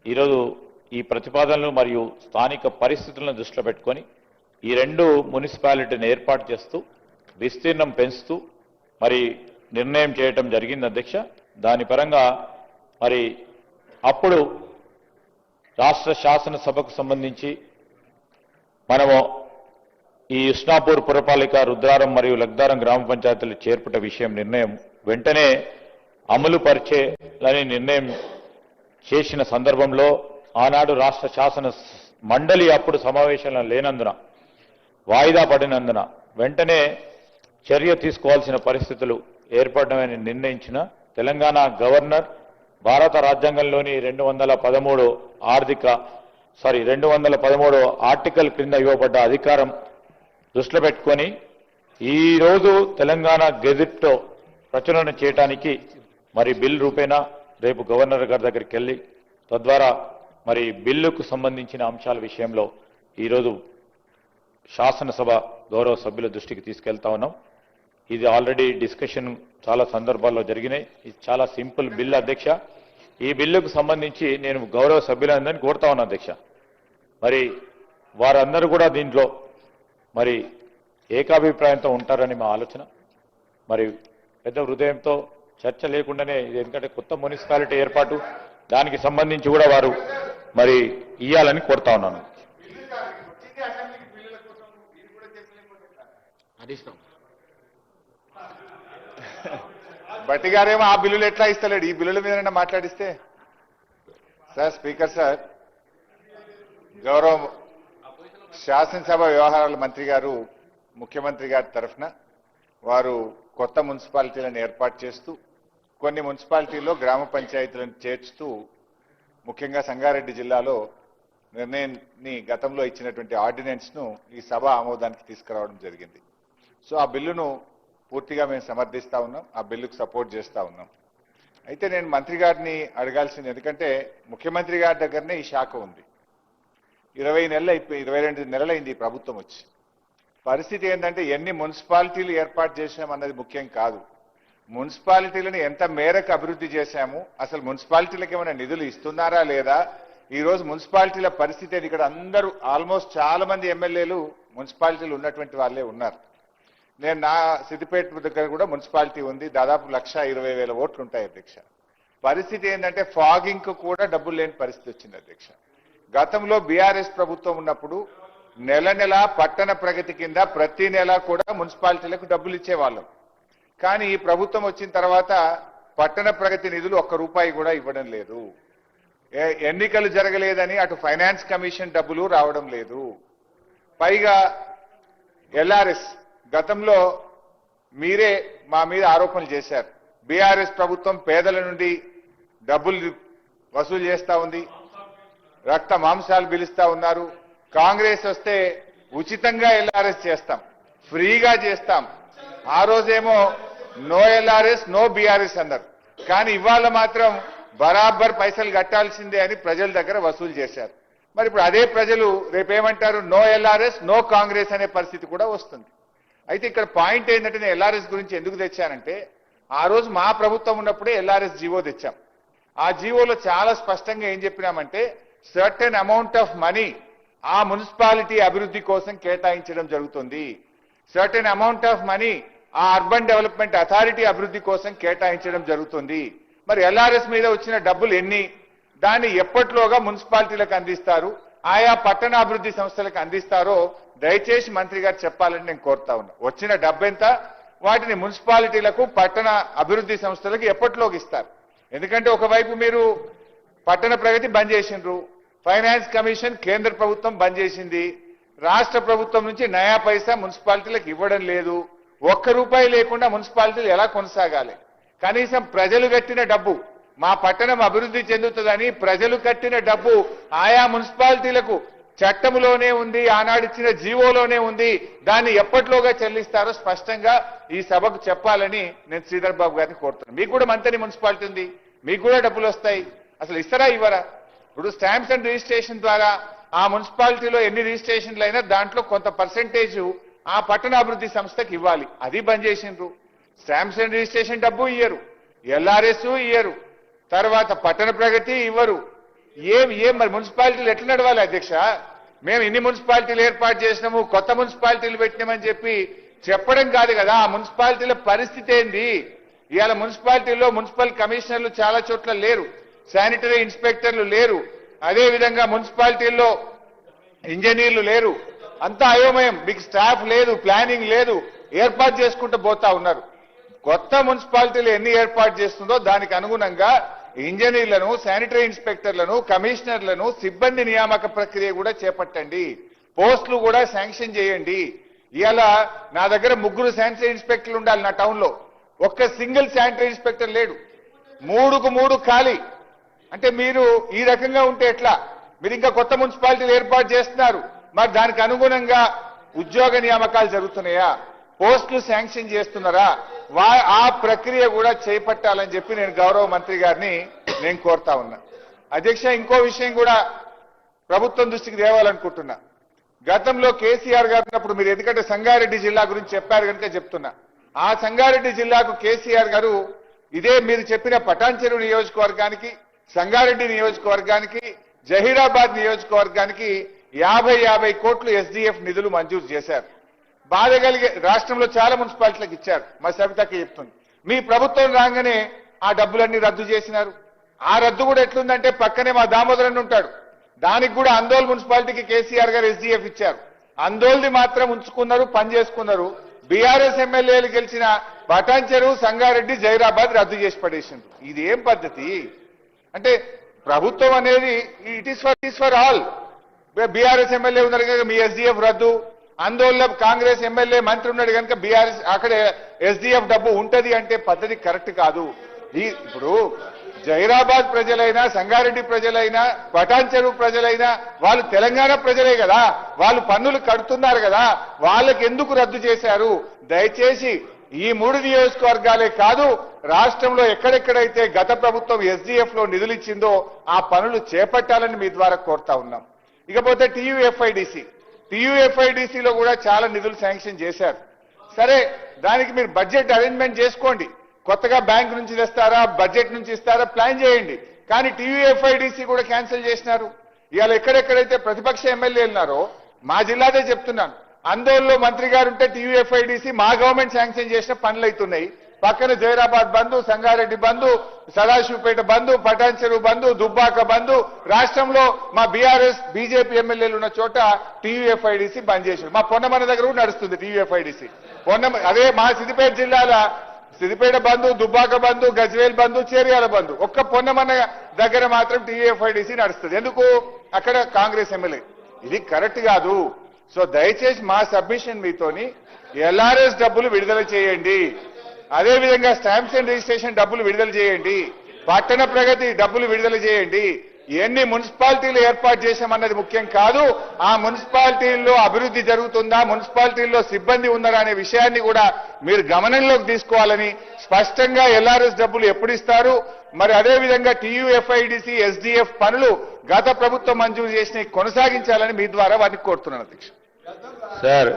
ఈరోజు ఈ ప్రతిపాదనలు మరియు స్థానిక పరిస్థితులను దృష్టిలో పెట్టుకొని ఈ రెండు మున్సిపాలిటీని ఏర్పాటు చేస్తూ విస్తీర్ణం పెంచుతూ మరి నిర్ణయం చేయటం జరిగింది అధ్యక్ష. దాని పరంగా మరి అప్పుడు రాష్ట్ర శాసనసభకు సంబంధించి మనము ఈ ఉస్నాపూర్ పురపాలిక, రుద్రారం మరియు లగ్దారం గ్రామ పంచాయతీలు చేర్పుట విషయం నిర్ణయం వెంటనే అమలు పరిచేలని నిర్ణయం చేసిన సందర్భంలో ఆనాడు రాష్ట్ర శాసన మండలి అప్పుడు సమావేశంలో లేనందున, వాయిదా పడినందున వెంటనే చర్య తీసుకోవాల్సిన పరిస్థితులు ఏర్పడమని నిర్ణయించిన తెలంగాణ గవర్నర్ భారత రాజ్యాంగంలోని 213 ఆర్టికల్ క్రింద ఇవ్వబడ్డ అధికారం దృష్టిలో పెట్టుకొని ఈరోజు తెలంగాణ గెజిట్లో ప్రచురణ చేయడానికి మరి బిల్ రూపేణా రేపు గవర్నర్ గారి దగ్గరికి వెళ్ళి తద్వారా మరి బిల్లుకు సంబంధించిన అంశాల విషయంలో ఈరోజు శాసనసభ గౌరవ సభ్యుల దృష్టికి తీసుకెళ్తా ఉన్నాం. ఇది ఆల్రెడీ డిస్కషన్ చాలా సందర్భాల్లో జరిగినాయి. ఇది చాలా సింపుల్ బిల్ అధ్యక్ష. ఈ బిల్లుకు సంబంధించి నేను గౌరవ సభ్యులందరినీ కోరుతా ఉన్నా అధ్యక్ష. మరి వారందరూ కూడా దీంట్లో మరి ఏకాభిప్రాయంతో ఉంటారని మా ఆలోచన. మరి పెద్ద హృదయంతో చర్చ లేకుండానే ఇది, ఎందుకంటే కొత్త మున్సిపాలిటీ ఏర్పాటు దానికి సంబంధించి కూడా వారు మరి ఇయ్యాలని కోరుతా ఉన్నాను. బట్టి గారేమో ఆ బిల్లులు ఎట్లా ఇస్తలేడు, ఈ బిల్లుల మీద మాట్లాడిస్తే. సార్ స్పీకర్ సార్, గౌరవ శాసనసభ వ్యవహారాల మంత్రి గారు ముఖ్యమంత్రి గారి తరఫున వారు కొత్త మున్సిపాలిటీలను ఏర్పాటు చేస్తూ కొన్ని మున్సిపాలిటీల్లో గ్రామ పంచాయతీలను చేర్చుతూ ముఖ్యంగా సంగారెడ్డి జిల్లాలో నిర్ణయాన్ని గతంలో ఇచ్చినటువంటి ఆర్డినెన్స్ ను ఈ సభ ఆమోదానికి తీసుకురావడం జరిగింది. సో ఆ బిల్లును పూర్తిగా మేము సమర్థిస్తా ఉన్నాం, ఆ బిల్లుకు సపోర్ట్ చేస్తా ఉన్నాం. అయితే నేను మంత్రి గారిని అడగాల్సింది, ఎందుకంటే ముఖ్యమంత్రి గారి దగ్గరనే ఈ శాఖ ఉంది. 22 నెలలైంది ఈ ప్రభుత్వం వచ్చి. పరిస్థితి ఏంటంటే ఎన్ని మున్సిపాలిటీలు ఏర్పాటు చేశామన్నది ముఖ్యం కాదు, మున్సిపాలిటీలను ఎంత మేరకు అభివృద్ధి చేశాము, అసలు మున్సిపాలిటీలకు ఏమైనా నిధులు ఇస్తున్నారా లేదా. ఈ రోజు మున్సిపాలిటీల పరిస్థితి ఇక్కడ అందరూ ఆల్మోస్ట్ చాలా మంది ఎమ్మెల్యేలు మున్సిపాలిటీలు ఉన్నటువంటి వాళ్ళే ఉన్నారు. నేను నా సిద్దిపేట దగ్గర కూడా మున్సిపాలిటీ ఉంది, దాదాపు 1,20,000 ఓట్లు ఉంటాయి అధ్యక్ష. పరిస్థితి ఏంటంటే ఫాగింగ్ కు కూడా డబ్బులు లేని పరిస్థితి వచ్చింది అధ్యక్ష. గతంలో బీఆర్ఎస్ ప్రభుత్వం ఉన్నప్పుడు నెల నెల పట్టణ ప్రగతి కింద ప్రతి నెల కూడా మున్సిపాలిటీలకు డబ్బులు ఇచ్చేవాళ్ళం. కానీ ఈ ప్రభుత్వం వచ్చిన తర్వాత పట్టణ ప్రగతి నిధులు ₹1 కూడా ఇవ్వడం లేదు. ఎన్నికలు జరగలేదని అటు ఫైనాన్స్ కమిషన్ డబ్బులు రావడం లేదు. పైగా ఎల్ఆర్ఎస్ గతంలో మీరే మా మీద ఆరోపణలు చేశారు, బీఆర్ఎస్ ప్రభుత్వం పేదల నుండి డబ్బులు వసూలు చేస్తా ఉంది, రక్త మాంసాలు పిలుస్తా ఉన్నారు. కాంగ్రెస్ వస్తే ఉచితంగా ఎల్ఆర్ఎస్ చేస్తాం, ఫ్రీగా చేస్తాం. ఆ రోజేమో నో ఎల్ఆర్ఎస్ నో బీఆర్ఎస్ అన్నారు. కానీ ఇవాళ మాత్రం బరాబర్ పైసలు కట్టాల్సిందే అని ప్రజల దగ్గర వసూలు చేశారు. మరి ఇప్పుడు అదే ప్రజలు రేపేమంటారు, నో ఎల్ఆర్ఎస్ నో కాంగ్రెస్ అనే పరిస్థితి కూడా వస్తుంది. అయితే ఇక్కడ పాయింట్ ఏంటంటే నేను ఎల్ఆర్ఎస్ గురించి ఎందుకు తెచ్చానంటే, ఆ రోజు మా ప్రభుత్వం ఉన్నప్పుడే ఎల్ఆర్ఎస్ జీవో తెచ్చాం. ఆ జీవోలో చాలా స్పష్టంగా ఏం చెప్పినామంటే, సర్టెన్ అమౌంట్ ఆఫ్ మనీ ఆ మున్సిపాలిటీ అభివృద్ధి కోసం కేటాయించడం జరుగుతుంది, సర్టెన్ అమౌంట్ ఆఫ్ మనీ ఆ అర్బన్ డెవలప్మెంట్ అథారిటీ అభివృద్ధి కోసం కేటాయించడం జరుగుతుంది. మరి ఎల్ఆర్ఎస్ మీద వచ్చిన డబ్బులు ఎన్ని, దాన్ని ఎప్పట్లోగా మున్సిపాలిటీలకు అందిస్తారు, ఆయా పట్టణ అభివృద్ధి సంస్థలకు అందిస్తారో దయచేసి మంత్రి గారు చెప్పాలని నేను కోరుతా ఉన్నా. వచ్చిన డబ్బెంత, వాటిని మున్సిపాలిటీలకు పట్టణ అభివృద్ధి సంస్థలకు ఎప్పట్లోకి ఇస్తారు. ఎందుకంటే ఒకవైపు మీరు పట్టణ ప్రగతి బంద్ చేసిండ్రు, ఫైనాన్స్ కమిషన్ కేంద్ర ప్రభుత్వం బంద్ చేసింది, రాష్ట్ర ప్రభుత్వం నుంచి నయా పైసా మున్సిపాలిటీలకు ఇవ్వడం లేదు. ₹1 లేకుండా మున్సిపాలిటీలు ఎలా కొనసాగాలి. కనీసం ప్రజలు కట్టిన డబ్బు, మా పట్టణం అభివృద్ధి చెందుతుందని ప్రజలు కట్టిన డబ్బు ఆయా మున్సిపాలిటీలకు చట్టంలోనే ఉంది, ఆనాడిచ్చిన జీవోలోనే ఉంది, దాన్ని ఎప్పట్లోగా చెల్లిస్తారో స్పష్టంగా ఈ సభకు చెప్పాలని నేను శ్రీధర్ బాబు గారిని కోరుతున్నాను. మీకు కూడా మంత్రి మున్సిపాలిటీ ఉంది, మీకు కూడా డబ్బులు వస్తాయి, అసలు ఇస్తారా ఇవ్వరా. ఇప్పుడు స్టాంప్స్ అండ్ రిజిస్ట్రేషన్ ద్వారా ఆ మున్సిపాలిటీలో ఎన్ని రిజిస్ట్రేషన్లు అయినా దాంట్లో కొంత పర్సెంటేజ్ ఆ పట్టణాభివృద్ధి సంస్థకి ఇవ్వాలి, అది బంద్ చేసిండ్రు. స్టాంప్స్ అండ్ రిజిస్ట్రేషన్ డబ్బు ఇయ్యరు, ఎల్ఆర్ఎస్ ఇయ్యరు, తర్వాత పట్టణ ప్రగతి ఇవ్వరు. ఏం మరి మున్సిపాలిటీలు ఎట్లా నడవాలి అధ్యక్ష? మేము ఇన్ని మున్సిపాలిటీలు ఏర్పాటు చేసినాము, కొత్త మున్సిపాలిటీలు పెట్టినామని చెప్పి చెప్పడం కాదు కదా, ఆ మున్సిపాలిటీల పరిస్థితి ఏంది? ఇవాళ మున్సిపాలిటీల్లో మున్సిపల్ కమిషనర్లు చాలా చోట్ల లేరు, శానిటరీ ఇన్స్పెక్టర్లు లేరు, అదే విధంగా మున్సిపాలిటీల్లో ఇంజనీర్లు లేరు, అంతా అయోమయం. మీకు స్టాఫ్ లేదు, ప్లానింగ్ లేదు, ఏర్పాటు చేసుకుంటూ పోతా ఉన్నారు. కొత్త మున్సిపాలిటీలు ఎన్ని ఏర్పాటు చేస్తుందో దానికి అనుగుణంగా ఇంజనీర్లను, శానిటరీ ఇన్స్పెక్టర్లను, కమిషనర్లను, సిబ్బంది నియామక ప్రక్రియ కూడా చేపట్టండి, పోస్టులు కూడా శాంక్షన్ చేయండి. ఇవాళ నా దగ్గర 3 శానిటరీ ఇన్స్పెక్టర్లు ఉండాలి నా టౌన్ లో, ఒక్క సింగిల్ శానిటరీ ఇన్స్పెక్టర్ లేడు, 3కు 3 ఖాళీ. అంటే మీరు ఈ రకంగా ఉంటే ఎట్లా? మీరు ఇంకా కొత్త మున్సిపాలిటీలు ఏర్పాటు చేస్తున్నారు, మరి దానికి అనుగుణంగా ఉద్యోగ నియామకాలు జరుగుతున్నాయా, పోస్టులు శాంక్షన్ చేస్తున్నారా? ఆ ప్రక్రియ కూడా చేపట్టాలని చెప్పి నేను గౌరవ మంత్రి గారిని నేను కోరుతా ఉన్నా. అధ్యక్ష, ఇంకో విషయం కూడా ప్రభుత్వం దృష్టికి తేవాలనుకుంటున్నా. గతంలో కేసీఆర్ గారు ఉన్నప్పుడు మీరు ఎందుకంటే సంగారెడ్డి జిల్లా గురించి చెప్పారు కనుక చెప్తున్నా, ఆ సంగారెడ్డి జిల్లాకు కేసీఆర్ గారు ఇదే మీరు చెప్పిన పటాన్చెరు నియోజకవర్గానికి, సంగారెడ్డి నియోజకవర్గానికి, జహీరాబాద్ నియోజకవర్గానికి 50 కోట్లు ఎస్డీఎఫ్ నిధులు మంజూరు చేశారు. బాధ కలిగే రాష్ట్రంలో చాలా మున్సిపాలిటీలకు ఇచ్చారు. మా సవితకి చెప్తుంది, మీ ప్రభుత్వం రాగానే ఆ డబ్బులన్నీ రద్దు చేసినారు. ఆ రద్దు కూడా ఎట్లుందంటే పక్కనే మా దామోదరన్ ఉంటాడు, దానికి కూడా అందోల్ మున్సిపాలిటీకి కేసీఆర్ గారు ఎస్డీఎఫ్ ఇచ్చారు. అందోల్ది మాత్రం ఉంచుకున్నారు, పని చేసుకున్నారు. బీఆర్ఎస్ ఎమ్మెల్యేలు గెలిచిన పటాన్చెరు, సంగారెడ్డి, జైరాబాద్ రద్దు చేసి పడేసింది. ఇది ఏం పద్ధతి? అంటే ప్రభుత్వం అనేది it is for all. BRS MLA ఉన్నారు కనుక మీ ఎస్డీఎఫ్ రద్దు, ఆందోళన కాంగ్రెస్ ఎమ్మెల్యే మంత్రి ఉన్నాడు కనుక బీఆర్ఎస్ అక్కడ ఎస్డీఎఫ్ డబ్బు ఉంటది అంటే పద్ధతి కరెక్ట్ కాదు. ఇప్పుడు జైరాబాద్ ప్రజలైనా, సంగారెడ్డి ప్రజలైనా, పటాన్చెరు ప్రజలైనా వాళ్ళు తెలంగాణ ప్రజలే కదా, వాళ్ళు పన్నులు కడుతున్నారు కదా, వాళ్ళకి ఎందుకు రద్దు చేశారు? దయచేసి ఈ 3 నియోజకవర్గాలే కాదు, రాష్ట్రంలో ఎక్కడెక్కడైతే గత ప్రభుత్వం ఎస్డీఎఫ్ లో నిధులు ఇచ్చిందో ఆ పనులు చేపట్టాలని మీ ద్వారా కోరుతా ఉన్నాం. ఇకపోతే టీయూఎఫ్ఐడిసిలో కూడా చాలా నిధులు శాంక్షన్ చేశారు. సరే, దానికి మీరు బడ్జెట్ అరేంజ్మెంట్ చేసుకోండి, కొత్తగా బ్యాంక్ నుంచి తెస్తారా, బడ్జెట్ నుంచి ఇస్తారా, ప్లాన్ చేయండి. కానీ టీయూఎఫ్ఐడిసి కూడా క్యాన్సిల్ చేసినారు. ఇవాళ ఎక్కడెక్కడైతే ప్రతిపక్ష ఎమ్మెల్యేలు ఉన్నారో, మా జిల్లాదే చెప్తున్నాను, అందోల్లో మంత్రి గారు ఉంటే టీయూఎఫ్ఐడిసి మా గవర్నమెంట్ శాంక్షన్ చేసిన పనులు అవుతున్నాయి. పక్కన జైరాబాద్ బంధు, సంగారెడ్డి బంధు, సదాశివపేట బంధు, పటాన్చెరు బంధు, దుబ్బాక బంధు, రాష్ట్రంలో మా బీఆర్ఎస్ బీజేపీ ఎమ్మెల్యేలు ఉన్న చోట టీయూఎఫ్ఐడిసి బంద్ చేశారు. మా పొన్నమన్న దగ్గర కూడా నడుస్తుంది టీయూఎఫ్ఐడిసి. అదే మా సిద్దిపేట జిల్లాల సిద్దిపేట బంధు, దుబ్బాక బంధు, గజ్వేల్ బంధు, చేర్యాల బంధు, ఒక్క పొన్నమన్న దగ్గర మాత్రం టీయూఎఫ్ఐడిసి నడుస్తుంది. ఎందుకు? అక్కడ కాంగ్రెస్ ఎమ్మెల్యే. ఇది కరెక్ట్ కాదు. సో దయచేసి మా సబ్మిషన్ మీతోని ఎల్ఆర్ఎస్ డబ్బులు విడుదల చేయండి, అదేవిధంగా స్టాంప్స్ అండ్ రిజిస్ట్రేషన్ డబ్బులు విడుదల చేయండి, పట్టణ ప్రగతి డబ్బులు విడుదల చేయండి. ఎన్ని మున్సిపాలిటీలు ఏర్పాటు చేశామన్నది ముఖ్యం కాదు, ఆ మున్సిపాలిటీల్లో అభివృద్ధి జరుగుతుందా, మున్సిపాలిటీల్లో సిబ్బంది ఉన్నారా అనే విషయాన్ని కూడా మీరు గమనంలోకి తీసుకోవాలని, స్పష్టంగా ఎల్ఆర్ఎస్ డబ్బులు ఎప్పుడు ఇస్తారు, మరి అదేవిధంగా టీయూఎఫ్ఐడిసి, ఎస్డీఎఫ్ పనులు గత ప్రభుత్వం మంజూరు చేసిన కొనసాగించాలని మీ ద్వారా వారిని కోరుతున్నాను అధ్యక్ష. సార్